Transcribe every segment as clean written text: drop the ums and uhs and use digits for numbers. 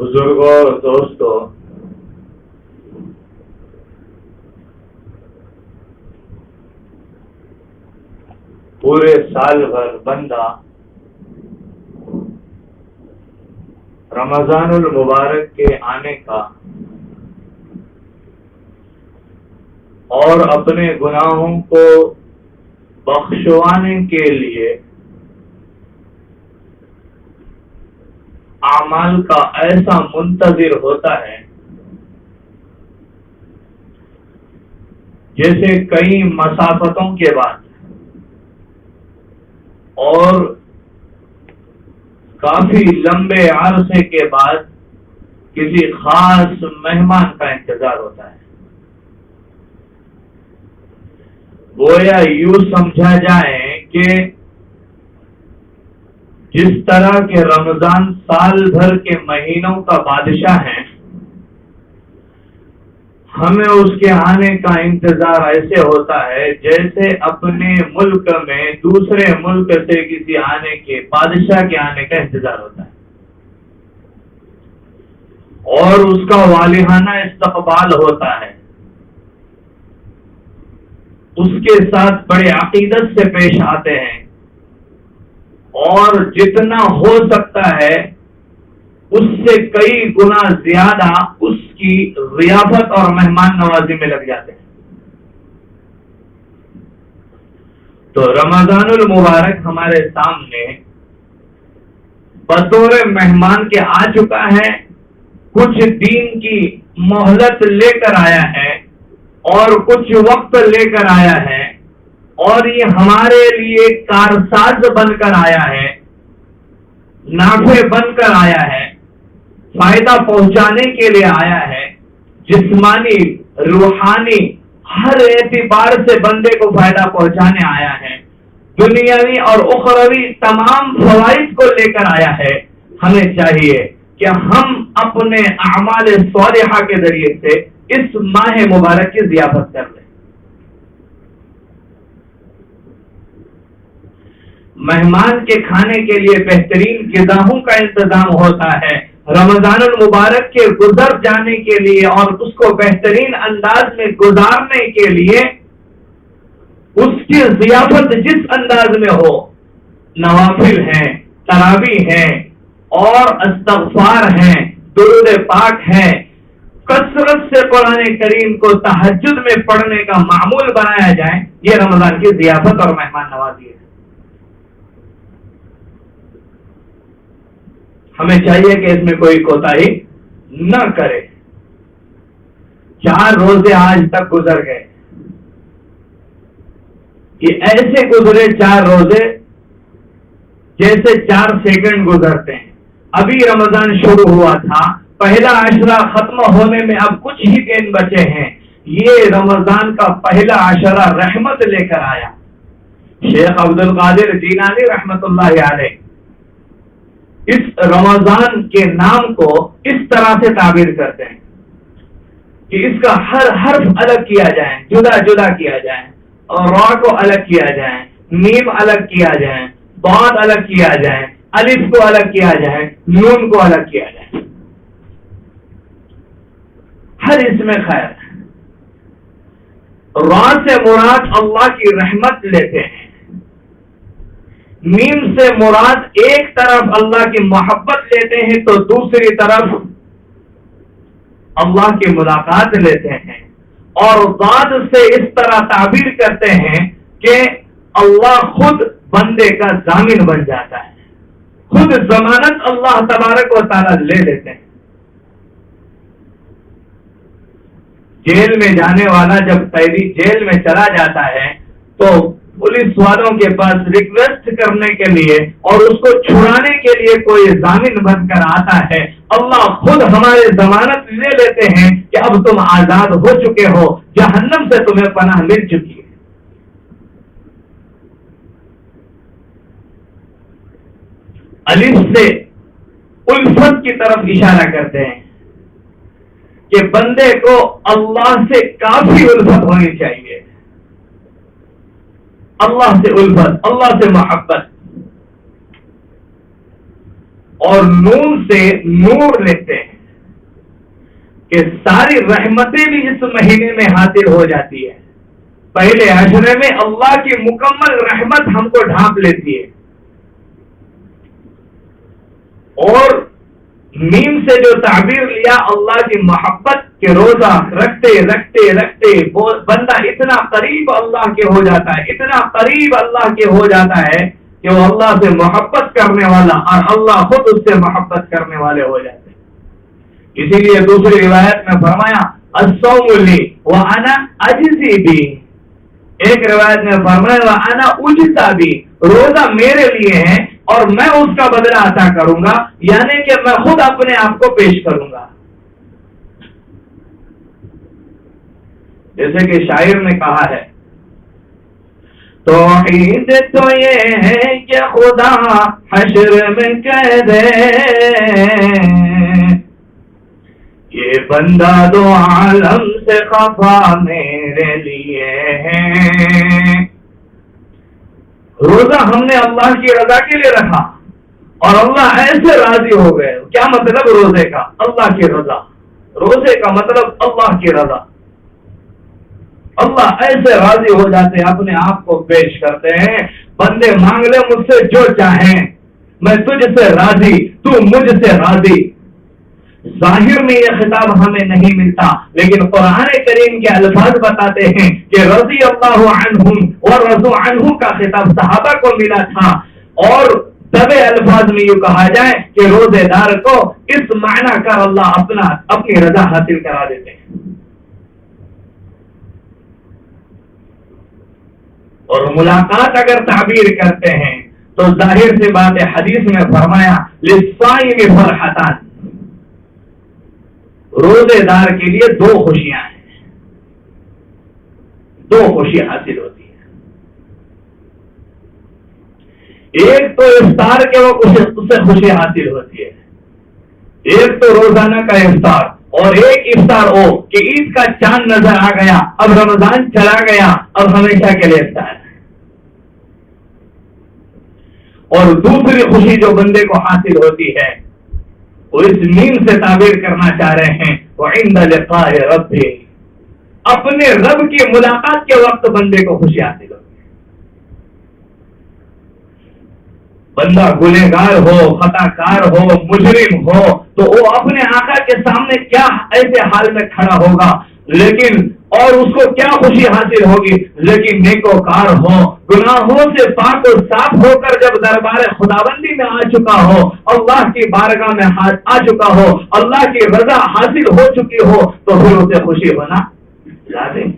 بزرگوں اور دوستوں، پورے سال بھر بندہ رمضان المبارک کے آنے کا اور اپنے گناہوں کو بخشوانے کے لیے اعمال کا ایسا منتظر ہوتا ہے جیسے کئی مسافتوں کے بعد اور کافی لمبے عرصے کے بعد کسی خاص مہمان کا انتظار ہوتا ہے۔ گویا یوں سمجھا جائے کہ جس طرح کے رمضان سال بھر کے مہینوں کا بادشاہ ہے، ہمیں اس کے آنے کا انتظار ایسے ہوتا ہے جیسے اپنے ملک میں دوسرے ملک سے کسی آنے کے بادشاہ کے آنے کا انتظار ہوتا ہے، اور اس کا والہانہ استقبال ہوتا ہے، اس کے ساتھ بڑے عقیدت سے پیش آتے ہیں، اور جتنا ہو سکتا ہے اس سے کئی گنا زیادہ اس کی ضیافت اور مہمان نوازی میں لگ جاتے ہیں۔ تو رمضان المبارک ہمارے سامنے بطور مہمان کے آ چکا ہے، کچھ دین کی مہلت لے کر آیا ہے اور کچھ وقت لے کر آیا ہے، اور یہ ہمارے لیے کارساز بن کر آیا ہے، نافع بن کر آیا ہے، فائدہ پہنچانے کے لیے آیا ہے، جسمانی روحانی ہر اعتبار سے بندے کو فائدہ پہنچانے آیا ہے، دنیاوی اور اخروی تمام فوائد کو لے کر آیا ہے۔ ہمیں چاہیے کہ ہم اپنے اعمال صالحہ کے ذریعے سے اس ماہ مبارک کی ضیافت کر لیں۔ مہمان کے کھانے کے لیے بہترین غذاؤں کا انتظام ہوتا ہے، رمضان المبارک کے گزر جانے کے لیے اور اس کو بہترین انداز میں گزارنے کے لیے اس کی ضیافت جس انداز میں ہو، نوافل ہیں، تراویح ہیں اور استغفار ہیں، درود پاک ہیں، کثرت سے قرآن کریم کو تہجد میں پڑھنے کا معمول بنایا جائے، یہ رمضان کی ضیافت اور مہمان نوازی ہے۔ ہمیں چاہیے کہ اس میں کوئی کوتاہی نہ کرے۔ 4 روزے آج تک گزر گئے، یہ ایسے گزرے 4 روزے جیسے 4 سیکنڈ گزرتے ہیں۔ ابھی رمضان شروع ہوا تھا، پہلا عشرہ ختم ہونے میں اب کچھ ہی دن بچے ہیں، یہ رمضان کا پہلا عشرہ رحمت لے کر آیا۔ شیخ عبد القادر جیلانی رحمت اللہ علیہ اس رمضان کے نام کو اس طرح سے تعبیر کرتے ہیں کہ اس کا ہر حرف الگ کیا جائے، جدا جدا کیا جائے، اور را کو الگ کیا جائے، میم الگ کیا جائے، ضاد الگ کیا جائے، الف کو الگ کیا جائے، نون کو الگ کیا جائے، ہر اس میں خیر۔ را سے مراد اللہ کی رحمت لیتے ہیں، میم سے مراد ایک طرف اللہ کی محبت لیتے ہیں تو دوسری طرف اللہ کی ملاقات لیتے ہیں، اور ضاد سے اس طرح تعبیر کرتے ہیں کہ اللہ خود بندے کا ضامن بن جاتا ہے، خود ضمانت اللہ تبارک و تعالی لے لیتے ہیں۔ جیل میں جانے والا جب قیدی جیل میں چلا جاتا ہے تو پولیس والوں کے پاس ریکویسٹ کرنے کے لیے اور اس کو چھڑانے کے لیے کوئی ضامن بن کر آتا ہے، اللہ خود ہمارے ضمانت لے لیتے ہیں کہ اب تم آزاد ہو چکے ہو، جہنم سے تمہیں پناہ مل چکی ہے۔ الف سے الفت کی طرف اشارہ کرتے ہیں کہ بندے کو اللہ سے کافی الفت ہونی چاہیے، اللہ سے الفت، اللہ سے محبت، اور نون سے نور لیتے ہیں، کہ ساری رحمتیں بھی اس مہینے میں حاصل ہو جاتی ہے. پہلے عشرے میں اللہ کی مکمل رحمت ہم کو ڈھانپ لیتی ہے. اور میم سے جو تعبیر لیا اللہ کی محبت کے روزہ رکھتے رکھتے رکھتے بندہ اتنا قریب اللہ کے ہو جاتا ہے، اتنا قریب اللہ کے ہو جاتا ہے کہ وہ اللہ سے محبت کرنے والا اور اللہ خود اس سے محبت کرنے والے ہو جاتے ہیں. اسی لیے دوسری روایت میں فرمایا الصوم لی وانا اجزی بھی. ایک روایت میں فرمایا وانا اجزا بھی، روزہ میرے لیے ہے اور میں اس کا بدلہ عطا کروں گا، یعنی کہ میں خود اپنے آپ کو پیش کروں گا. جیسے کہ شاعر نے کہا ہے توحید تو یہ ہے کہ خدا حشر میں کہہ دے یہ بندہ دو عالم سے خفا میرے لیے ہے. روزہ ہم نے اللہ کی رضا کے لیے رکھا اور اللہ ایسے راضی ہو گئے. کیا مطلب روزے کا؟ اللہ کی رضا. روزے کا مطلب اللہ کی رضا. اللہ ایسے راضی ہو جاتے ہیں، اپنے آپ کو پیش کرتے ہیں. بندے مانگ لے مجھ سے جو چاہیں، میں تجھ سے راضی، تو مجھ سے راضی. ظاہر میں یہ خطاب ہمیں نہیں ملتا، لیکن قرآن کریم کے الفاظ بتاتے ہیں کہ رضی اللہ عنہم ورضوا عنہ کا خطاب صحابہ کو ملا تھا. اور دبے الفاظ میں یہ کہا جائے کہ روزے دار کو اس معنی کر اللہ اپنی رضا حاصل کرا دیتے ہیں. اور ملاقات اگر تعبیر کرتے ہیں تو ظاہر سے بات ہے، حدیث میں فرمایا للصائم فرحتان، روزے دار کے لیے دو خوشیاں ہیں، دو خوشی حاصل ہوتی ہیں. ایک تو افطار کے وقت اسے خوشی حاصل ہوتی ہے، ایک تو روزانہ کا افطار، اور ایک افطار ہو کہ عید کا چاند نظر آ گیا، اب رمضان چلا گیا، اب ہمیشہ کے لیے افطار ہے. اور دوسری خوشی جو بندے کو حاصل ہوتی ہے وہ اس نیم سے تعبیر کرنا چاہ رہے ہیں وعند لقاء ربہ، اپنے رب کی ملاقات کے وقت بندے کو خوشی حاصل ہوتی ہے. بندہ گنہگار ہو، خطا کار ہو، مجرم ہو تو وہ اپنے آقا کے سامنے کیا ایسے حال میں کھڑا ہوگا، لیکن اور اس کو کیا خوشی حاصل ہوگی. لیکن نیکوکار ہو، گناہوں سے پاک و صاف ہو کر جب دربار خداوندی میں آ چکا ہو، اللہ کی بارگاہ میں آ چکا ہو، اللہ کی رضا حاصل ہو چکی ہو، تو پھر اسے خوشی ہونا لازم.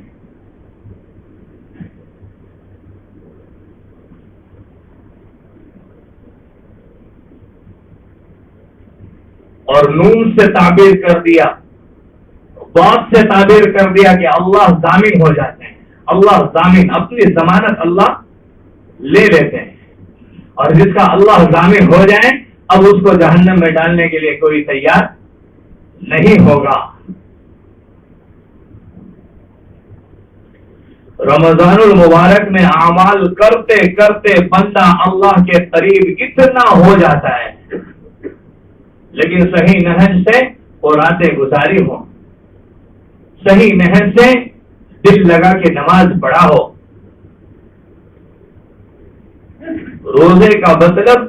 اور نون سے تعبیر کر دیا، بات سے تعبیر کر دیا کہ اللہ ضامن ہو جاتے ہیں. اللہ ضامن، اپنی ضمانت اللہ لے لیتے ہیں. اور جس کا اللہ ضامن ہو جائے اب اس کو جہنم میں ڈالنے کے لیے کوئی تیار نہیں ہوگا. رمضان المبارک میں اعمال کرتے کرتے بندہ اللہ کے قریب اتنا ہو جاتا ہے، لیکن صحیح نہج سے وہ راتیں گزاری ہوں، صحیح نہج سے دل لگا کے نماز پڑھا ہو. روزے کا مطلب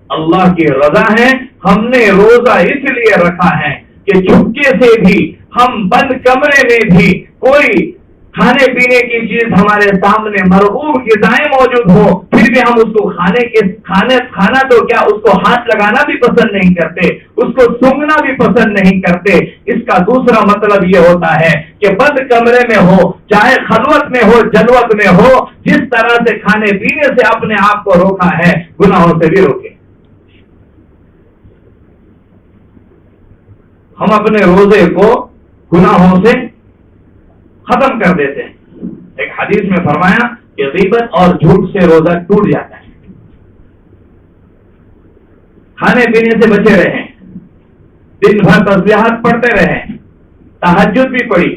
اللہ کی رضا ہے. ہم نے روزہ اس لیے رکھا ہے کہ چھپکے سے بھی، ہم بند کمرے میں بھی، کوئی کھانے پینے کی چیز ہمارے سامنے مرغوب غذائیں موجود ہو، پھر بھی ہم اس کو کھانا تو کیا اس کو ہاتھ لگانا بھی پسند نہیں کرتے، اس کو سونگھنا بھی پسند نہیں کرتے. اس کا دوسرا مطلب یہ ہوتا ہے کہ بند کمرے میں ہو، چاہے خلوت میں ہو، جلوت میں ہو، جس طرح سے کھانے پینے سے اپنے آپ کو روکا ہے گناہوں سے بھی روکے. ہم اپنے روزے کو گناہوں سے ختم کر دیتے ہیں. ایک حدیث میں فرمایا کہ غیبت اور جھوٹ سے روزہ ٹوٹ جاتا ہے. کھانے پینے سے بچے رہیں، دن بھر تسبیحات پڑھتے رہیں، تہجد بھی پڑھی،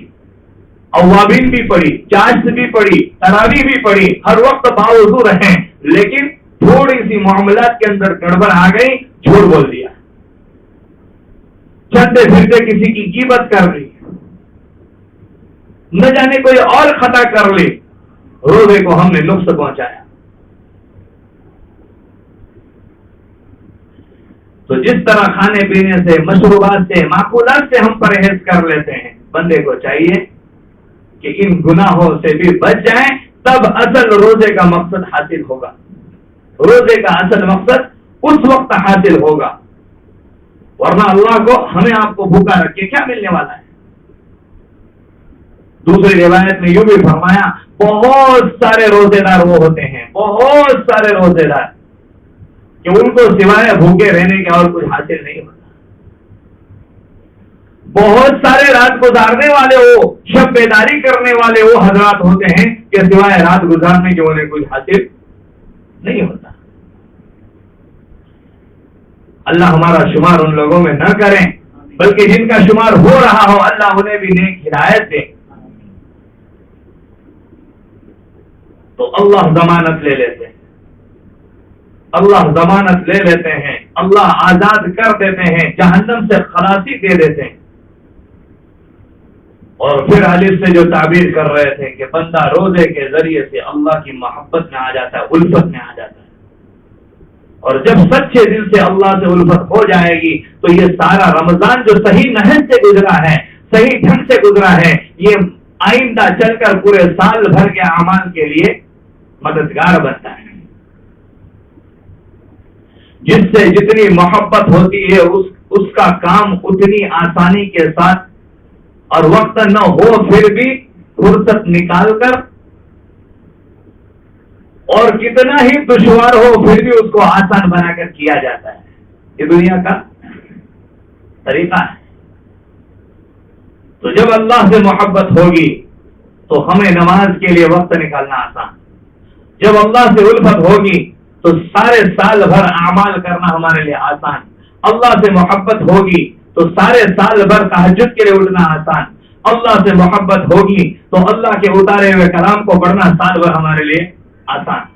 اوابین بھی پڑھی، چاشت بھی پڑھی، تراویح بھی پڑھی، ہر وقت باوضو رہیں، لیکن تھوڑی سی معاملات کے اندر گڑبڑ آ گئی، جھوٹ بول دیا، چلتے پھرتے کسی کی غیبت کر دی، نہ جانے کوئی اور خطا کر لی، روزے کو ہم نے نقص پہنچایا۔ تو جس طرح کھانے پینے سے، مشروبات سے، معقولات سے ہم پرہیز کر لیتے ہیں، بندے کو چاہیے کہ ان گناہوں سے بھی بچ جائیں، تب اصل روزے کا مقصد حاصل ہوگا۔ روزے کا اصل مقصد اس وقت حاصل ہوگا، ورنہ اللہ کو ہمیں آپ کو بھوکا رکھ کے کیا ملنے والا ہے؟ دوسری روایت میں یوں بھی فرمایا، بہت سارے روزے دار وہ ہوتے ہیں، بہت سارے روزے دار کہ ان کو سوائے بھوکے رہنے کے اور کچھ حاصل نہیں ہوتا۔ بہت سارے رات گزارنے والے وہ، شب بیداری کرنے والے وہ حضرات ہوتے ہیں کہ سوائے رات گزارنے کے انہیں کچھ حاصل نہیں ہوتا۔ اللہ ہمارا شمار ان لوگوں میں نہ کریں، بلکہ جن کا شمار ہو رہا ہو اللہ انہیں بھی نیک ہدایت دے۔ تو اللہ ضمانت لے لیتے ہیں، اللہ ضمانت لے لیتے ہیں، اللہ آزاد کر دیتے ہیں، جہنم سے خلاصی دے دیتے ہیں۔ اور پھر الف سے جو تعبیر کر رہے تھے کہ بندہ روزے کے ذریعے سے اللہ کی محبت میں آ جاتا ہے، الفت میں آ جاتا ہے، اور جب سچے دل سے اللہ سے الفت ہو جائے گی تو یہ سارا رمضان جو صحیح نہج سے گزرا ہے، صحیح ڈھنگ سے گزرا ہے، یہ آئندہ چل کر پورے سال بھر کے اعمال کے لیے مددگار بنتا ہے۔ جس سے جتنی محبت ہوتی ہے اس کا کام اتنی آسانی کے ساتھ اور وقت نہ ہو پھر بھی فرصت نکال کر، اور کتنا ہی دشوار ہو پھر بھی اس کو آسان بنا کر کیا جاتا ہے۔ یہ دنیا کا طریقہ ہے۔ تو جب اللہ سے محبت ہوگی تو ہمیں نماز کے لیے وقت نکالنا آسان، جب اللہ سے الفت ہوگی تو سارے سال بھر اعمال کرنا ہمارے لیے آسان، اللہ سے محبت ہوگی تو سارے سال بھر تہجد کے لیے اٹھنا آسان، اللہ سے محبت ہوگی تو اللہ کے اتارے ہوئے کلام کو پڑھنا سال بھر ہمارے لیے آسان۔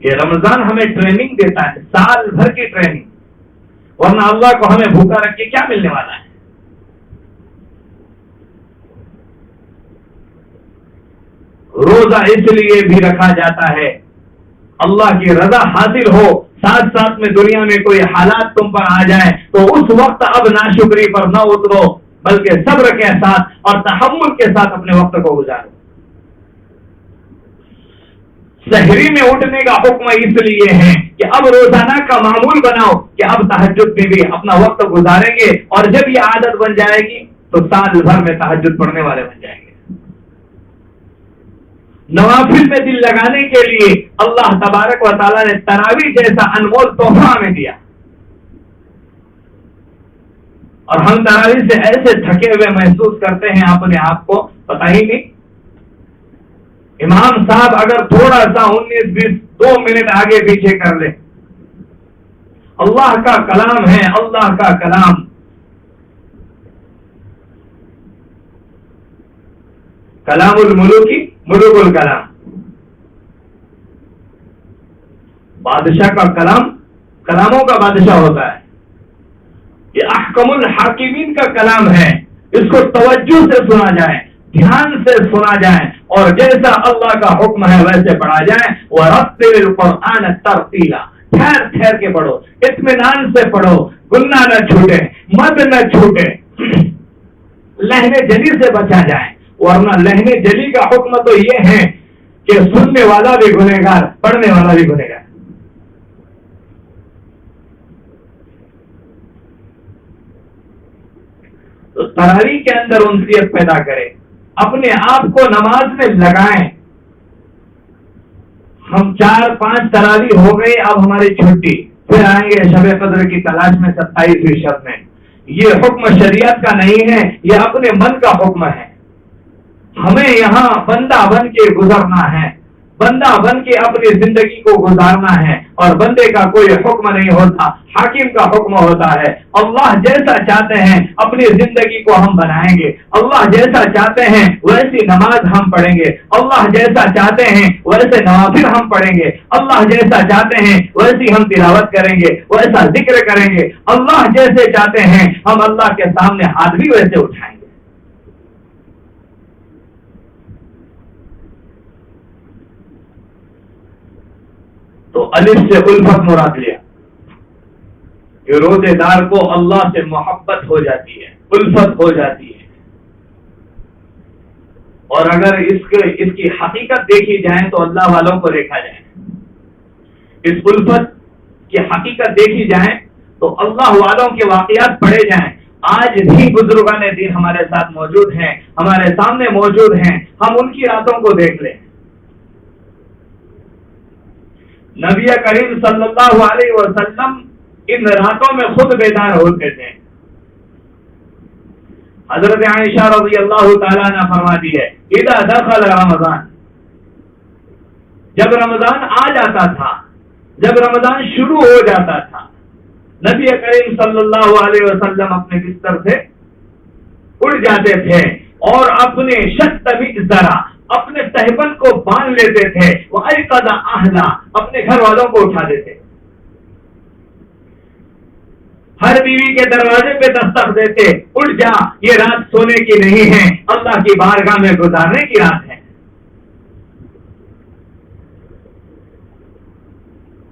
یہ رمضان ہمیں ٹریننگ دیتا ہے، سال بھر کی ٹریننگ، ورنہ اللہ کو ہمیں بھوکا رکھ کے کیا ملنے والا ہے؟ روزہ اس لیے بھی رکھا جاتا ہے اللہ کی رضا حاصل ہو، ساتھ ساتھ میں دنیا میں کوئی حالات تم پر آ جائیں تو اس وقت اب ناشکری پر نہ اترو، بلکہ صبر کے ساتھ اور تحمل کے ساتھ اپنے وقت کو گزارو۔ سحری میں اٹھنے کا حکم اس لیے ہے کہ اب روزانہ کا معمول بناؤ کہ اب تہجد میں بھی اپنا وقت گزاریں گے، اور جب یہ عادت بن جائے گی تو سال بھر میں تہجد پڑھنے والے بن جائیں گے۔ نوافل میں دل لگانے کے لیے اللہ تبارک و تعالیٰ نے تراویح جیسا انمول تحفہ ہمیں دیا، اور ہم تراویح سے ایسے تھکے ہوئے محسوس کرتے ہیں اپنے آپ کو پتہ ہی نہیں۔ امام صاحب اگر تھوڑا سا 19-20 2 منٹ آگے پیچھے کر لے، اللہ کا کلام ہے، اللہ کا کلام، کلام الملوکی ملوک الکلام، بادشاہ کا کلام کلاموں کا بادشاہ ہوتا ہے، یہ احکم الحاکمین کا کلام ہے، اس کو توجہ سے سنا جائے، دھیان سے سنا جائے، اور جیسا اللہ کا حکم ہے ویسے پڑھا جائے۔ وَرَتِّلِ الْقُرْآنَ تَرْتِيلًا، ٹھہر ٹھہر کے پڑھو، اطمینان سے پڑھو، گناہ نہ چھوٹے، مد نہ چھوٹے، لہنے جلی سے بچا جائے، ورنہ لہنے جلی کا حکم تو یہ ہے کہ سننے والا بھی گنہگار، پڑھنے والا بھی گنہگار۔ تو تراویح کے اندر انسیت پیدا کرے، اپنے آپ کو نماز میں لگائیں۔ ہم 4-5 تراویح ہو گئی، اب ہماری چھٹی، پھر آئیں گے شب قدر کی تلاش میں 27ویں شب میں۔ یہ حکم شریعت کا نہیں ہے، یہ اپنے من کا حکم ہے۔ ہمیں یہاں بندہ بن کے گزرنا ہے، بندہ بن کے اپنی زندگی کو گزارنا ہے، اور بندے کا کوئی حکم نہیں ہوتا، حاکم کا حکم ہوتا ہے۔ اللہ جیسا چاہتے ہیں اپنی زندگی کو ہم بنائیں گے، اللہ جیسا چاہتے ہیں ویسی نماز ہم پڑھیں گے، اللہ جیسا چاہتے ہیں ویسے نوافل ہم پڑھیں گے، اللہ جیسا چاہتے ہیں ویسی ہم تلاوت کریں گے، ویسا ذکر کریں گے، اللہ جیسے چاہتے ہیں ہم اللہ کے سامنے ہاتھ بھی ویسے اٹھائیں گے۔ تو الف سے الفت مراد لیا کہ روزے دار کو اللہ سے محبت ہو جاتی ہے، الفت ہو جاتی ہے. اور اگر اس کی حقیقت دیکھی جائے تو اللہ والوں کو دیکھا جائے، اس الفت کی حقیقت دیکھی جائے تو اللہ والوں کے واقعات پڑھے جائیں. آج بھی بزرگان دین ہمارے ساتھ موجود ہیں، ہمارے سامنے موجود ہیں، ہم ان کی راتوں کو دیکھ لیں. نبی کریم صلی اللہ علیہ وسلم ان راتوں میں خود بیدار ہوتے تھے. حضرت عائشہ رضی اللہ تعالیٰ نے فرماتی ہے اذا دخل رمضان، جب رمضان آ جاتا تھا، جب رمضان شروع ہو جاتا تھا، نبی کریم صلی اللہ علیہ وسلم اپنے بستر سے اٹھ جاتے تھے اور اپنے شت ذرا اپنے تہبند کو باندھ لیتے تھے، وَأَيْقَظَ أَهْلَهُ، اپنے گھر والوں کو اٹھا دیتے، ہر بیوی کے دروازے پہ دستک دیتے، اٹھ جا، یہ رات سونے کی نہیں ہے، اللہ کی بارگاہ میں گزارنے کی رات ہے.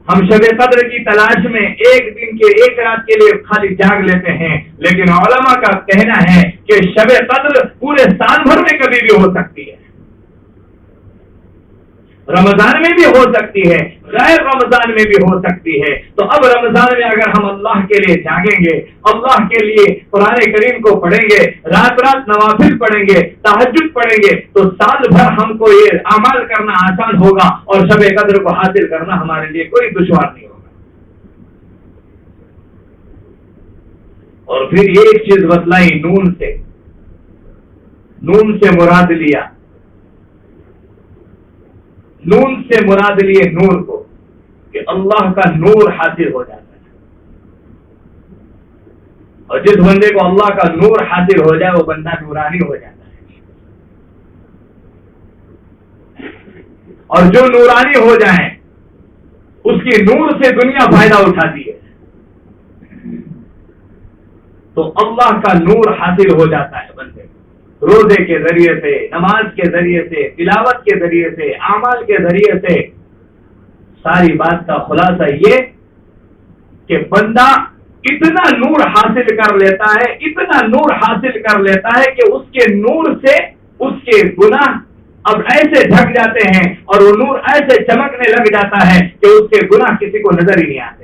ہم شب قدر کی تلاش میں ایک دن کے ایک رات کے لیے خالی جاگ لیتے ہیں، لیکن علماء کا کہنا ہے کہ شب قدر پورے سال بھر میں کبھی بھی ہو سکتی ہے، رمضان میں بھی ہو سکتی ہے، غیر رمضان میں بھی ہو سکتی ہے. تو اب رمضان میں اگر ہم اللہ کے لیے جاگیں گے، اللہ کے لیے قرآن کریم کو پڑھیں گے، رات رات نوافل پڑھیں گے، تہجد پڑھیں گے، تو سال بھر ہم کو یہ اعمال کرنا آسان ہوگا اور شب قدر کو حاصل کرنا ہمارے لیے کوئی دشوار نہیں ہوگا. اور پھر یہ ایک چیز بتلائی، نون سے مراد لیا، نون سے مراد لیے نور کو، کہ اللہ کا نور حاصل ہو جاتا ہے. اور جس بندے کو اللہ کا نور حاصل ہو جائے وہ بندہ نورانی ہو جاتا ہے. اور جو نورانی ہو جائے اس کی نور سے دنیا فائدہ اٹھاتی ہے. تو اللہ کا نور حاصل ہو جاتا ہے بندے کو، روزے کے ذریعے سے، نماز کے ذریعے سے، تلاوت کے ذریعے سے، اعمال کے ذریعے سے. ساری بات کا خلاصہ یہ کہ بندہ اتنا نور حاصل کر لیتا ہے، اتنا نور حاصل کر لیتا ہے کہ اس کے نور سے اس کے گناہ اب ایسے ڈھک جاتے ہیں اور وہ نور ایسے چمکنے لگ جاتا ہے کہ اس کے گناہ کسی کو نظر ہی نہیں آتا.